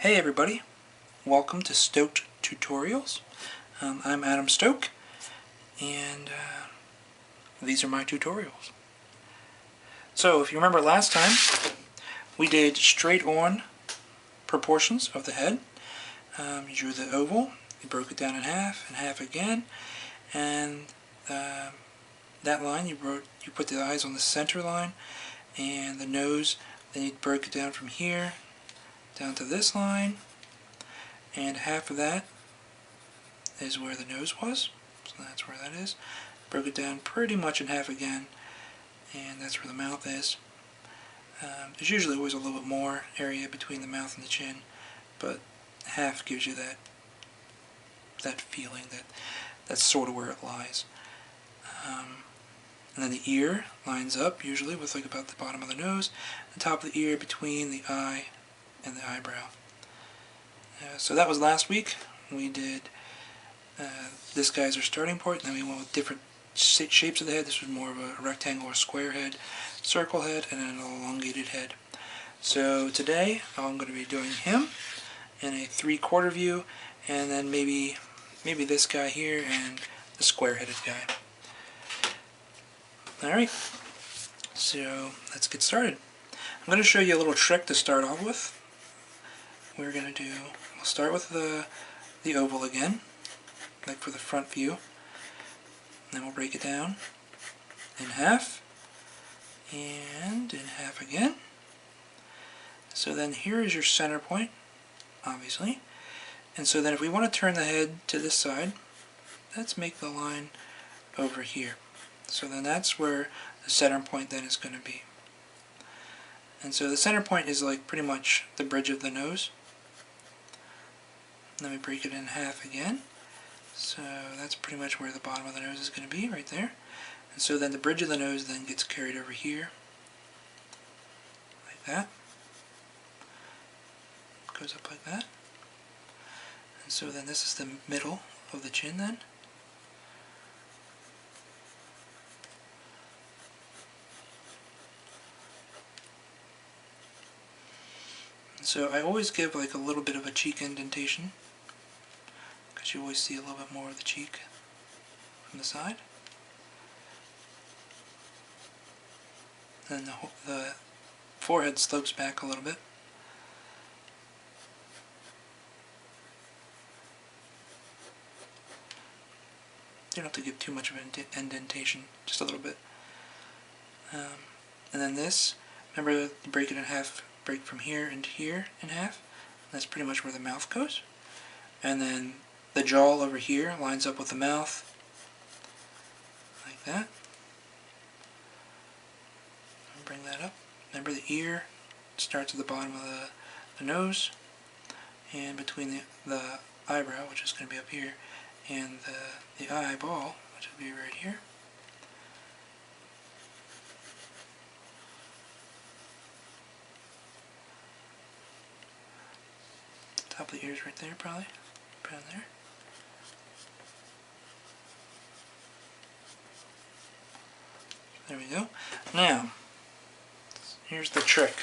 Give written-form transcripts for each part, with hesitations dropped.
Hey everybody, welcome to Stoked Tutorials. I'm Adam Stoke, and these are my tutorials. So if you remember last time, we did straight on proportions of the head. You drew the oval, you broke it down in half again, and that line you put the eyes on the center line, and the nose, then you broke it down from here down to this line, and half of that is where the nose was, so that's where that is. Broke it down pretty much in half again, and that's where the mouth is. There's usually always a little bit more area between the mouth and the chin, but half gives you that feeling that that's sort of where it lies. And then the ear lines up usually with like about the bottom of the nose, the top of the ear between the eye and the eyebrow. So that was last week. We did this guy's our starting point, and then we went with different shapes of the head. This was more of a rectangle or square head, circle head, and an elongated head. So today I'm going to be doing him in a 3/4 view, and then maybe this guy here and the square-headed guy. Alright, so let's get started. I'm going to show you a little trick to start off with. We'll start with the oval again, like for the front view. Then we'll break it down in half, and in half again. So then here is your center point, obviously. And so then if we want to turn the head to this side, let's make the line over here. So then that's where the center point then is going to be. And so the center point is like pretty much the bridge of the nose. Then we break it in half again. So that's pretty much where the bottom of the nose is going to be, right there. And so then the bridge of the nose then gets carried over here, like that. Goes up like that. And so then this is the middle of the chin then. And so I always give like a little bit of a cheek indentation, because you always see a little bit more of the cheek from the side. Then the forehead slopes back a little bit. You don't have to give too much of an indentation, just a little bit. And then this, remember you break it in half, break from here into here in half. That's pretty much where the mouth goes. And then the jaw over here lines up with the mouth, like that. And bring that up. Remember the ear starts at the bottom of the nose, and between the eyebrow, which is going to be up here, and the eyeball, which will be right here. Top of the ears right there, probably. Put it there. There we go. Now, here's the trick.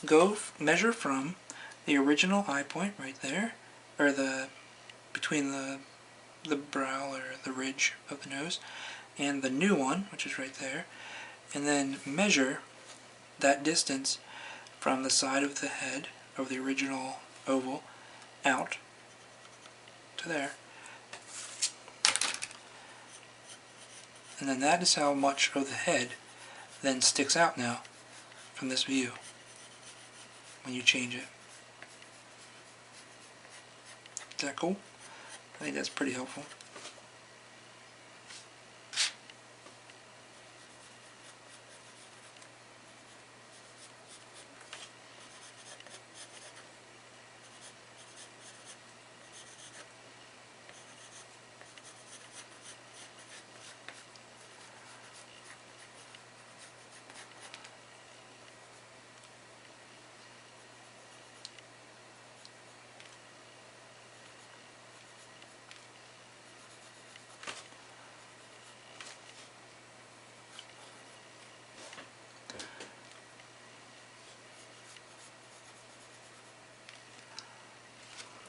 Go measure from the original eye point right there, or between the brow or the ridge of the nose, and the new one, which is right there, and then measure that distance from the side of the head of the original oval out to there. And then that is how much of the head then sticks out now from this view when you change it. Is that cool? I think that's pretty helpful.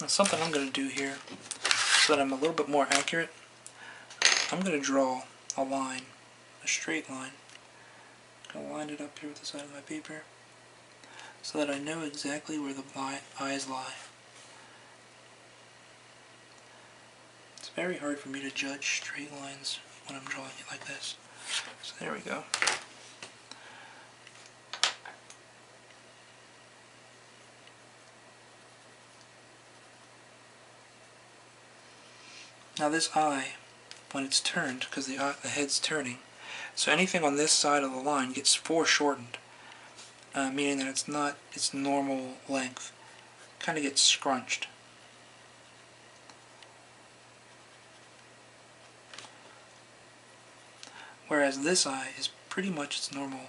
Now something I'm going to do here, so that I'm a little bit more accurate, I'm going to draw a line, a straight line. I'm going to line it up here with the side of my paper, so that I know exactly where the eyes lie. It's very hard for me to judge straight lines when I'm drawing it like this. So there we go. Now this eye, when it's turned, because the head's turning, so anything on this side of the line gets foreshortened, meaning that it's not its normal length. Kind of gets scrunched. Whereas this eye is pretty much its normal.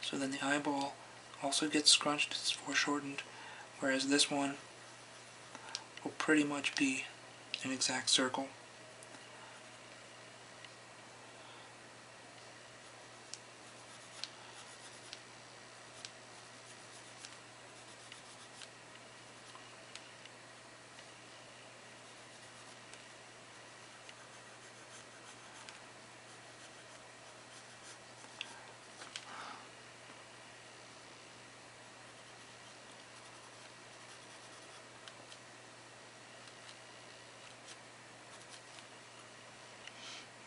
So then the eyeball also gets scrunched, it's foreshortened, whereas this one will pretty much be an exact circle.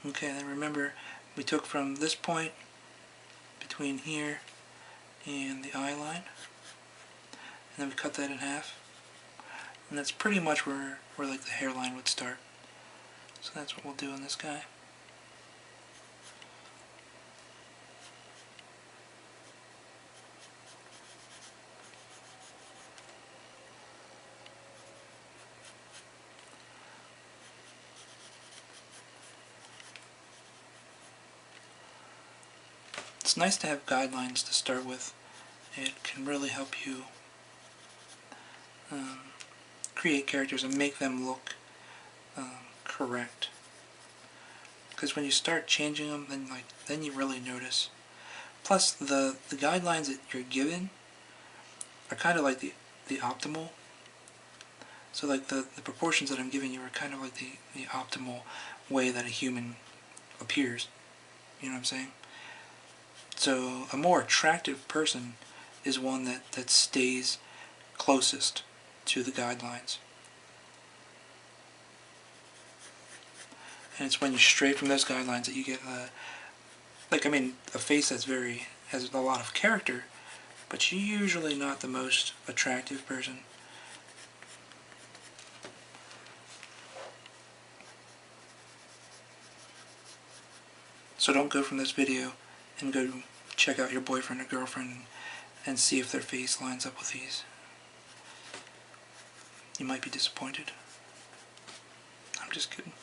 Okay, then remember, we took from this point between here and the eye line, and then we cut that in half, and that's pretty much where like the hairline would start. So that's what we'll do in this guy. It's nice to have guidelines to start with. It can really help you create characters and make them look correct. Because when you start changing them, then you really notice. Plus, the guidelines that you're given are kind of like the optimal. So like the proportions that I'm giving you are kind of like the optimal way that a human appears. You know what I'm saying? So a more attractive person is one that stays closest to the guidelines. And it's when you stray from those guidelines that you get a face that's has a lot of character, but usually not the most attractive person. So don't go from this video and go check out your boyfriend or girlfriend and see if their face lines up with these. You might be disappointed. I'm just kidding.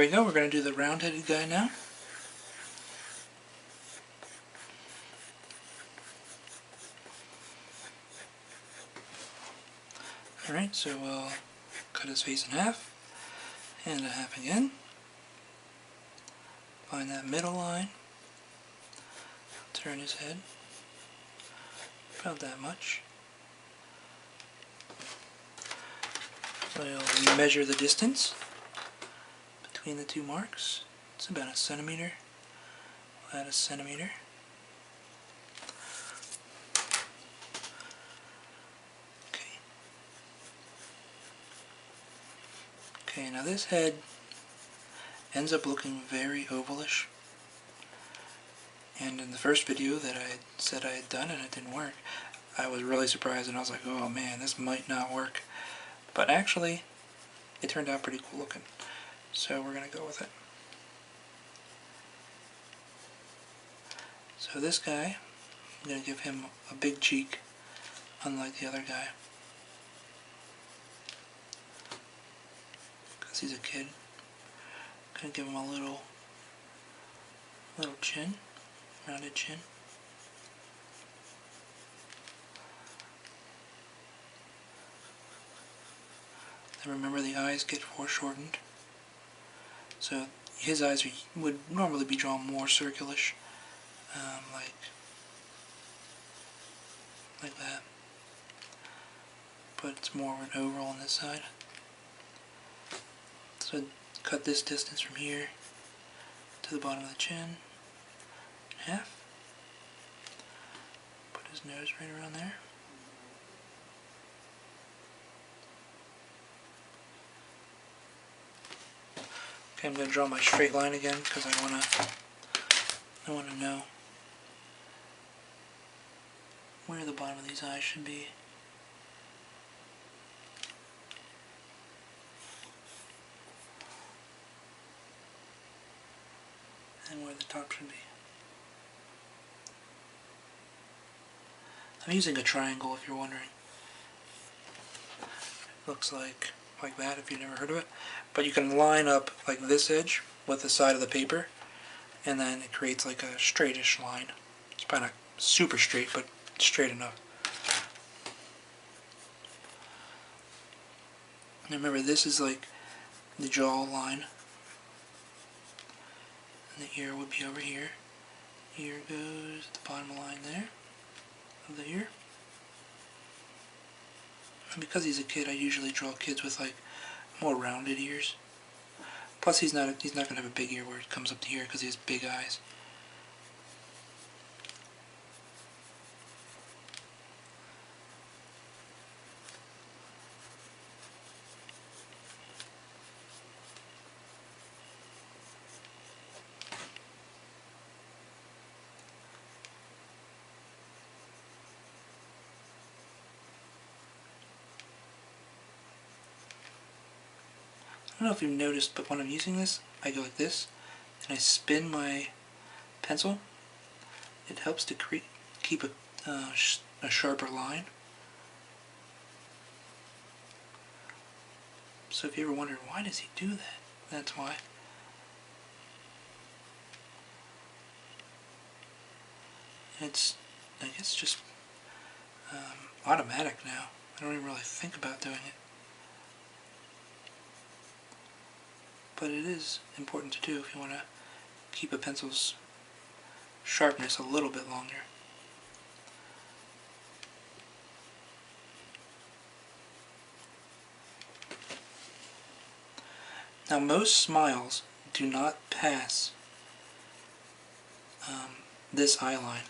we go, we're going to do the round-headed guy now. Alright, so we'll cut his face in half, and a half again. Find that middle line, turn his head, about that much. So you'll measure the distance between the two marks. It's about a centimeter. We'll add a centimeter. Okay, now this head ends up looking very ovalish. And in the first video that I said I had done and it didn't work, I was really surprised and I was like, oh man, this might not work. But actually, it turned out pretty cool looking. So we're going to go with it. So this guy, I'm going to give him a big cheek, unlike the other guy. Because he's a kid. I'm going to give him a little chin, rounded chin. And remember, the eyes get foreshortened. So his eyes would normally be drawn more circulish, like that. But it's more of an oval on this side. So cut this distance from here to the bottom of the chin in half. Put his nose right around there. Okay, I'm going to draw my straight line again because I want to know where the bottom of these eyes should be. And where the top should be. I'm using a triangle if you're wondering. Looks like that if you've never heard of it. But you can line up like this edge with the side of the paper, and then it creates like a straightish line. It's probably not super straight, but straight enough. And remember, this is like the jaw line. And the ear would be over here. Ear goes at the bottom line there of the ear. And because he's a kid, I usually draw kids with like more rounded ears. Plus, he's not going to have a big ear where it comes up to here because he has big eyes. I don't know if you've noticed, but when I'm using this, I go like this, and I spin my pencil. It helps to keep a sharper line. So if you ever wondered, why does he do that? That's why. It's, I guess, just automatic now. I don't even really think about doing it. But it is important to do if you want to keep a pencil's sharpness a little bit longer. Now, most smiles do not pass this eye line.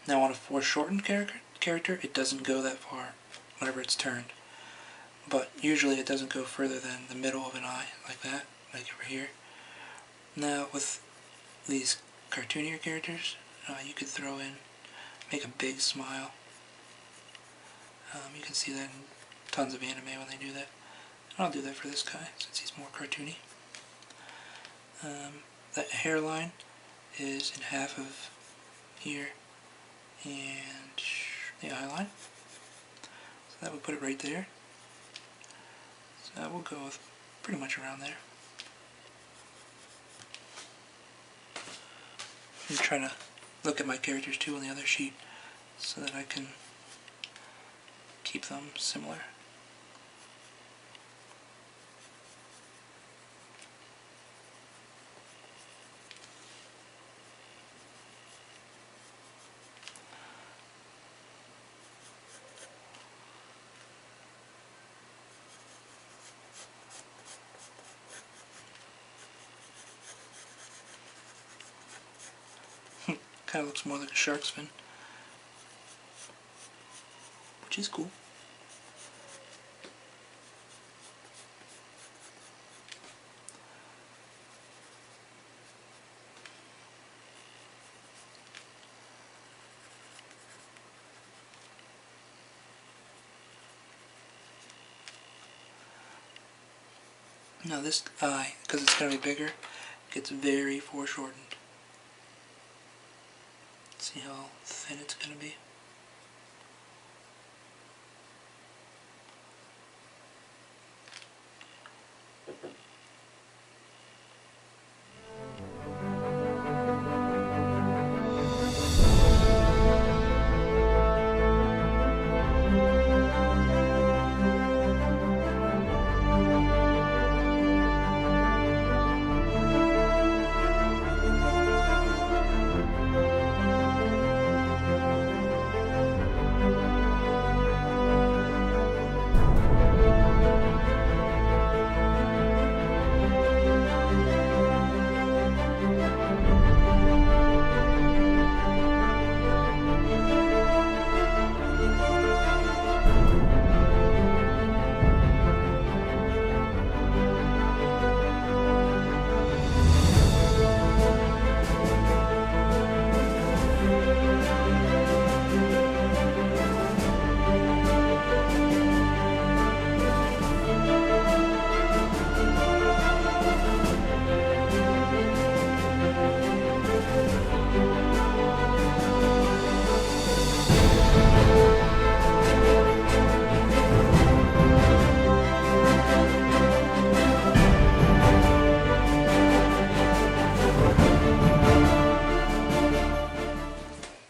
Now, on a foreshortened character, it doesn't go that far whenever it's turned. But usually it doesn't go further than the middle of an eye, like that, like over here. Now, with these cartoonier characters, you could throw in, make a big smile. You can see that in tons of anime when they do that. And I'll do that for this guy, since he's more cartoony. That hairline is in half of here and the eye line. So that would put it right there. So that will go with pretty much around there. I'm trying to look at my characters too on the other sheet so that I can keep them similar. Kind of looks more like a shark's fin, which is cool. Now this eye, because it's going to be bigger, gets very foreshortened. See how thin it's going to be?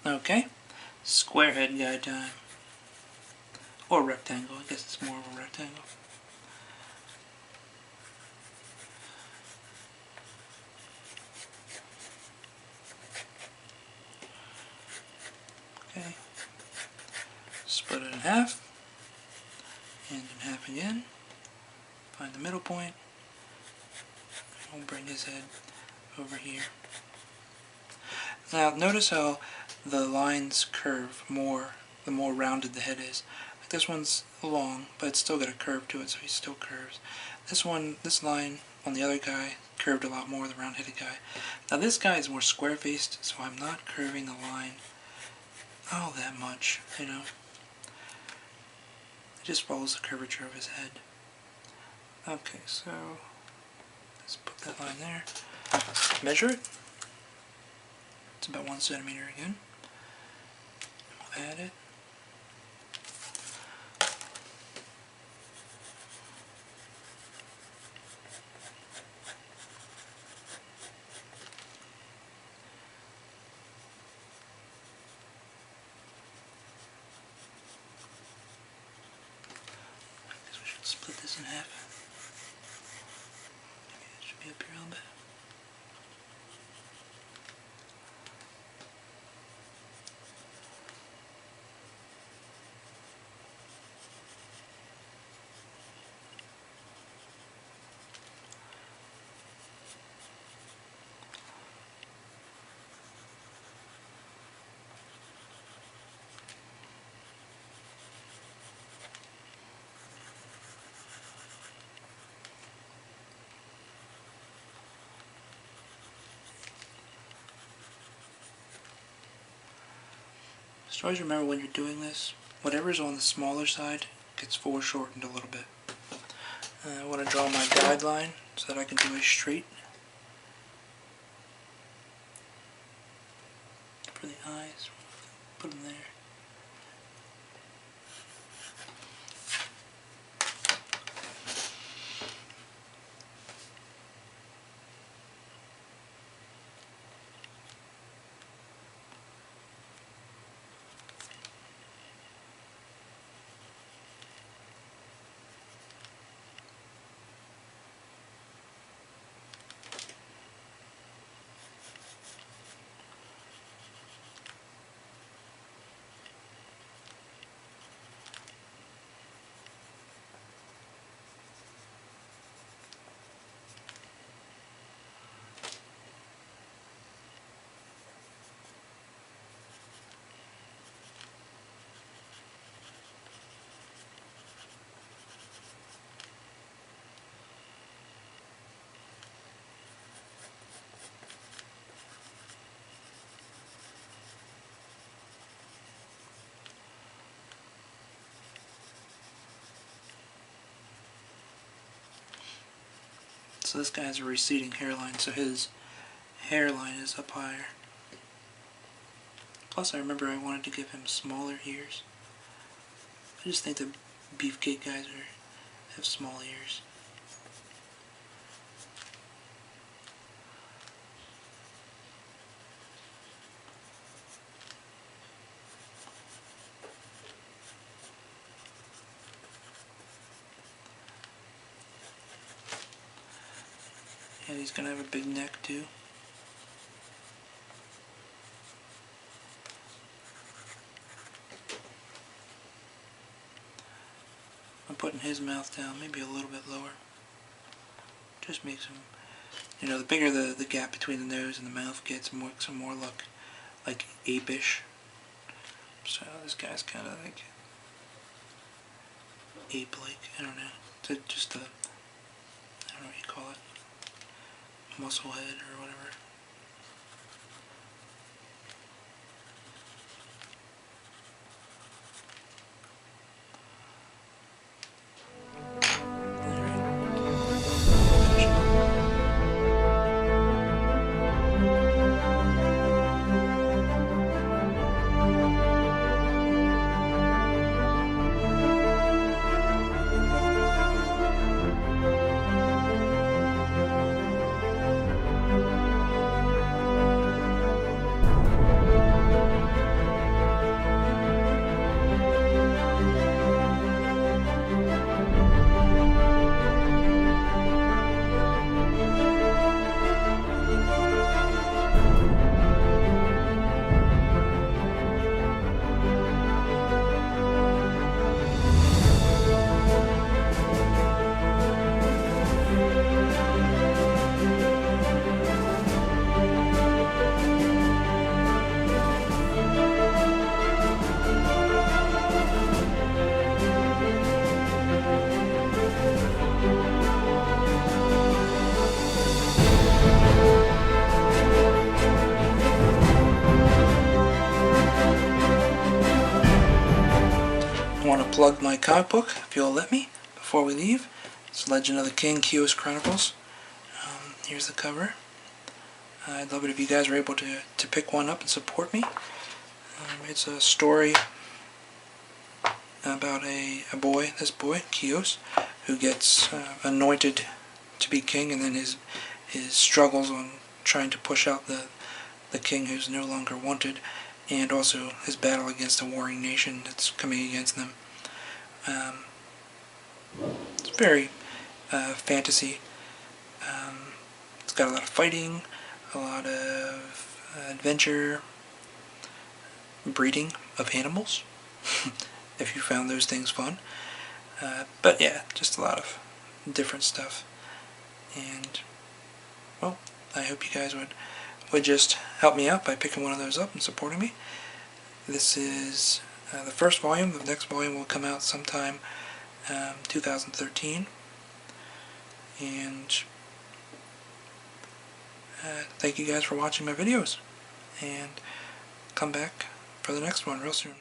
Okay, square head guy time. Or rectangle, I guess it's more of a rectangle. Okay, split it in half, and in half again. Find the middle point. We'll bring his head over here. Now notice how the lines curve more the more rounded the head is. Like this one's long, but it's still got a curve to it, so he still curves. This line on the other guy curved a lot more, the round-headed guy. Now this guy is more square-faced, so I'm not curving the line all that much, you know. It just follows the curvature of his head. Okay, so let's put that line there. Measure it. It's about 1 centimeter again. We'll add it. I guess we should split this in half. Maybe it should be up here a little bit. Just always remember when you're doing this, whatever's on the smaller side gets foreshortened a little bit. I want to draw my guideline so that I can do a straight for the eyes. Put them there. Also, this guy has a receding hairline, so his hairline is up higher. Plus, I remember I wanted to give him smaller ears. I just think the beefcake guys have small ears. And he's gonna have a big neck too. I'm putting his mouth down, maybe a little bit lower. Just makes him, you know, the bigger the gap between the nose and the mouth gets, some more look like ape-ish. So this guy's kind of like ape-like, I don't know. Just I don't know what you call it. Muscle head or whatever. I want to plug my comic book, if you'll let me, before we leave. It's Legend of the King, Kios Chronicles. Here's the cover. I'd love it if you guys were able to pick one up and support me. It's a story about this boy, Kios, who gets anointed to be king, and then his struggles on trying to push out the king who's no longer wanted, and also his battle against a warring nation that's coming against them. It's very fantasy. It's got a lot of fighting, a lot of adventure, breeding of animals, if you found those things fun. But yeah, just a lot of different stuff. And, well, I hope you guys would just help me out by picking one of those up and supporting me. This is the first volume. The next volume will come out sometime 2013. And thank you guys for watching my videos. And come back for the next one real soon.